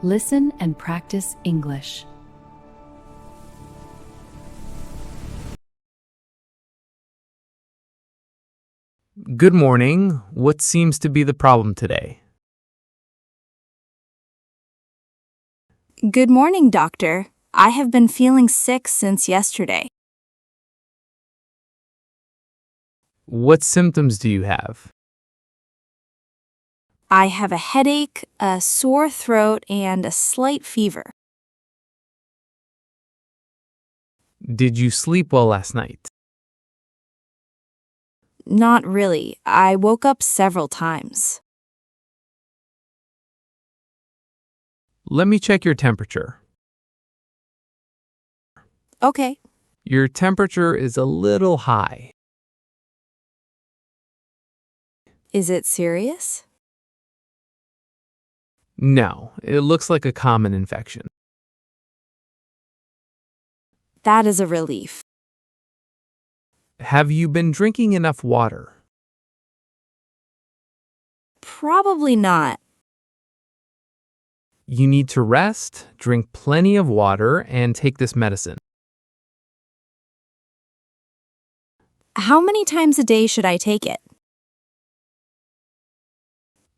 Listen and practice English. Good morning. What seems to be the problem today? Good morning, doctor. I have been feeling sick since yesterday. What symptoms do you have? I have a headache, a sore throat, and a slight fever. Did you sleep well last night? Not really. I woke up several times. Let me check your temperature. Okay. Your temperature is a little high. Is it serious? No, it looks like a common infection. That is a relief. Have you been drinking enough water? Probably not. You need to rest, drink plenty of water, and take this medicine. How many times a day should I take it?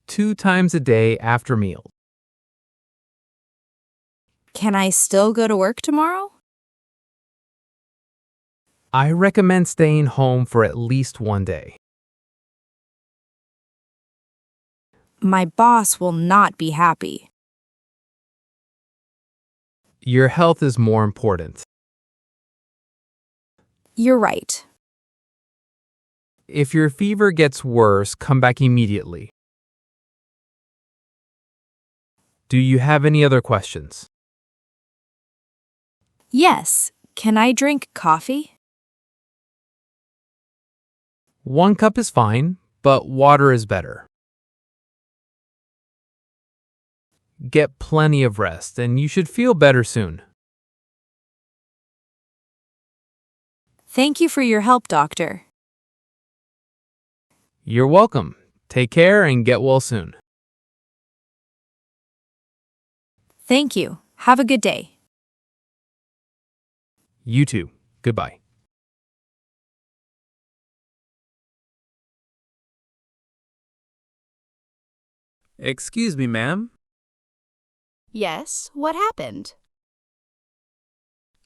2 times a day after meals. Can I still go to work tomorrow? I recommend staying home for at least 1 day. My boss will not be happy. Your health is more important. You're right. If your fever gets worse, come back immediately. Do you have any other questions? Yes. Can I drink coffee? 1 cup is fine, but water is better. Get plenty of rest, and you should feel better soon. Thank you for your help, doctor. You're welcome. Take care and get well soon. Thank you. Have a good day. You too. Goodbye. Excuse me, ma'am. Yes, what happened?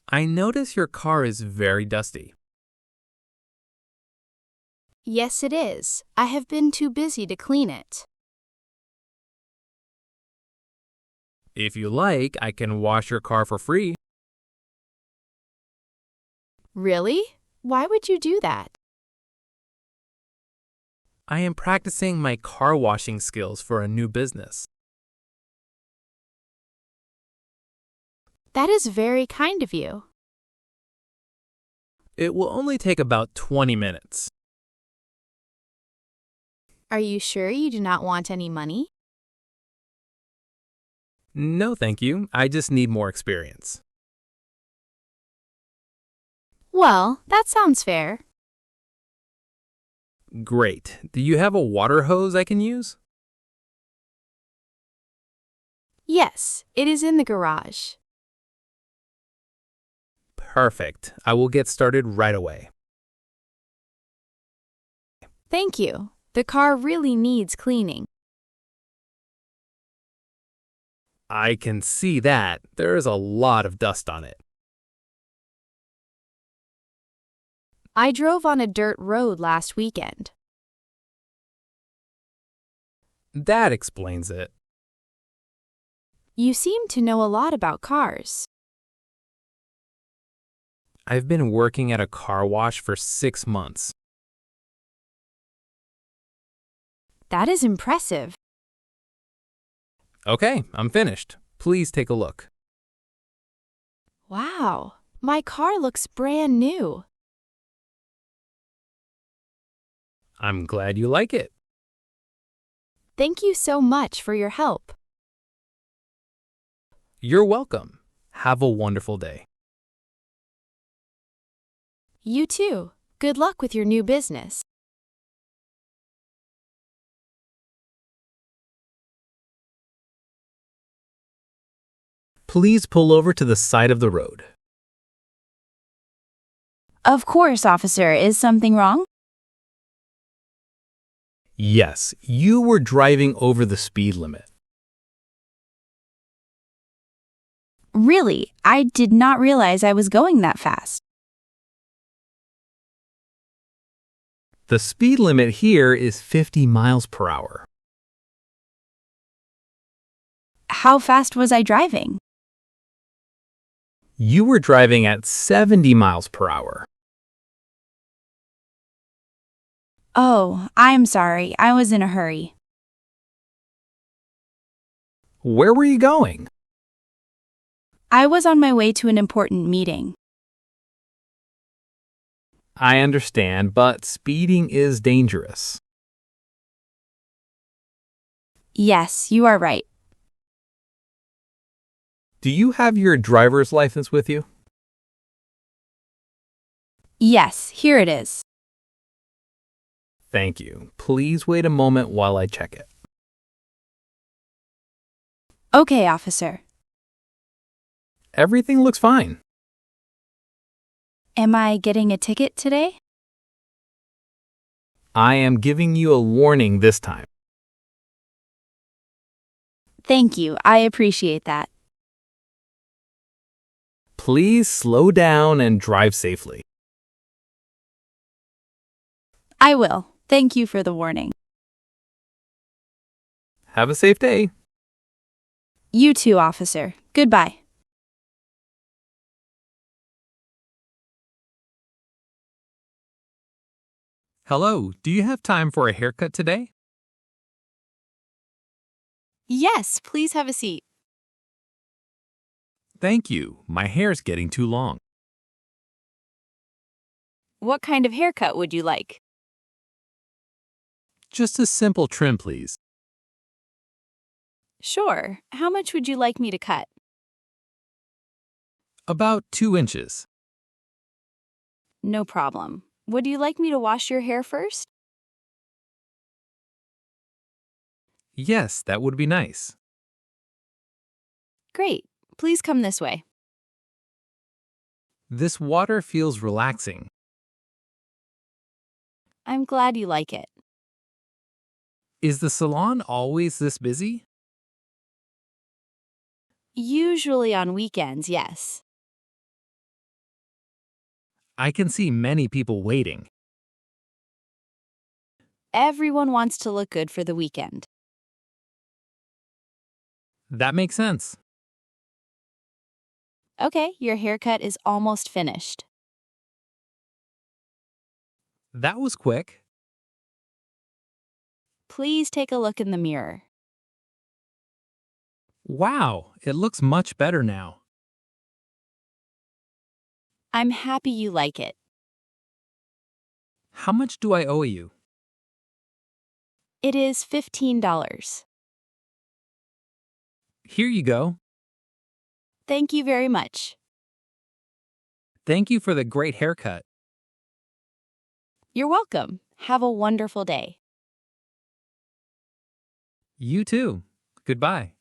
I notice your car is very dusty. Yes, it is. I have been too busy to clean it. If you like, I can wash your car for free. Really? Why would you do that? I am practicing my car washing skills for a new business. That is very kind of you. It will only take about 20 minutes. Are you sure you do not want any money? No, thank you. I just need more experience. Well, that sounds fair. Great. Do you have a water hose I can use? Yes, it is in the garage. Perfect. I will get started right away. Thank you. The car really needs cleaning. I can see that. There is a lot of dust on it. I drove on a dirt road last weekend. That explains it. You seem to know a lot about cars. I've been working at a car wash for 6 months. That is impressive. Okay, I'm finished. Please take a look. Wow, my car looks brand new. I'm glad you like it. Thank you so much for your help. You're welcome. Have a wonderful day. You too. Good luck with your new business. Please pull over to the side of the road. Of course, officer. Is something wrong? Yes, you were driving over the speed limit. Really? I did not realize I was going that fast. The speed limit here is 50 miles per hour. How fast was I driving? You were driving at 70 miles per hour. Oh, I'm sorry. I was in a hurry. Where were you going? I was on my way to an important meeting. I understand, but speeding is dangerous. Yes, you are right. Do you have your driver's license with you? Yes, here it is. Thank you. Please wait a moment while I check it. Okay, officer. Everything looks fine. Am I getting a ticket today? I am giving you a warning this time. Thank you. I appreciate that. Please slow down and drive safely. I will. Thank you for the warning. Have a safe day. You too, officer. Goodbye. Hello, do you have time for a haircut today? Yes, please have a seat. Thank you. My hair's getting too long. What kind of haircut would you like? Just a simple trim, please. Sure. How much would you like me to cut? About 2 inches. No problem. Would you like me to wash your hair first? Yes, that would be nice. Great. Please come this way. This water feels relaxing. I'm glad you like it. Is the salon always this busy? Usually on weekends, yes. I can see many people waiting. Everyone wants to look good for the weekend. That makes sense. Okay, your haircut is almost finished. That was quick. Please take a look in the mirror. Wow, it looks much better now. I'm happy you like it. How much do I owe you? It is $15. Here you go. Thank you very much. Thank you for the great haircut. You're welcome. Have a wonderful day. You too. Goodbye.